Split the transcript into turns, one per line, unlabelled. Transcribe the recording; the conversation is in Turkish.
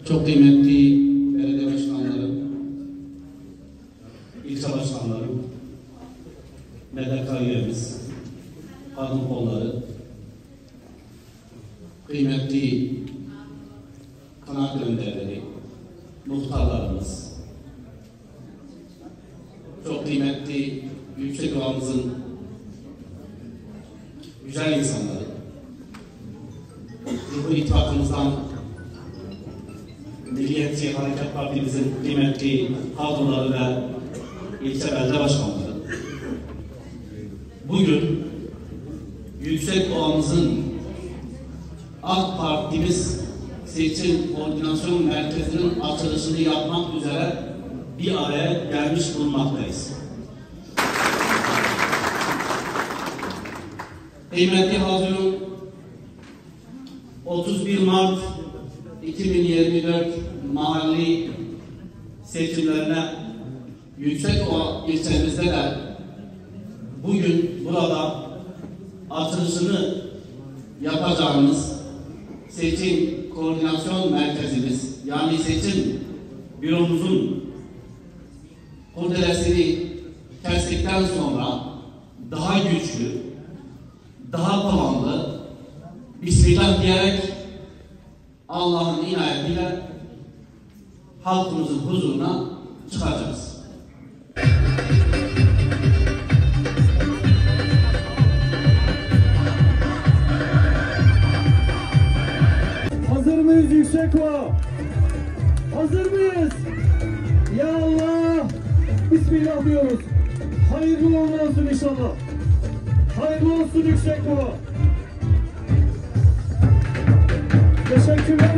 çok kıymetli belediye başkanları, ilçe başkanları, MDK üyemiz, kadın kolları, kıymetli kanaat önderleri, muhtarlarımız, çok kıymetli yüksek oğamızın güzel insanları, Cumhur İttifakımızdan Milliyetçi Hareket Partimizin kıymetli kadroları ve ilçe belediye başkanları, bugün yüksek oğamızın AK Partimiz Seçim Koordinasyon Merkezi'nin açılışını yapmak üzere bir araya gelmiş bulunmaktayız. Kıymetli hazırın, 31 Mart 2024 mahalli seçimlerine Yüksekoğa ilçemizde de bugün burada açılışını yapacağımız seçim koordinasyon merkezimiz, yani seçim büromuzun kurdelesini kestikten sonra daha güçlü, daha tamamlı, Bismillah diyerek Allah'ın inayetiyle halkımızın huzuruna çıkacağız.
Hazır mıyız Yüksekoğa? Hazır mıyız? Ya Allah! Bismillah diyoruz. Hayırlı olsun inşallah. Hayırlı olsun Yüksekoğa. Teşekkürler.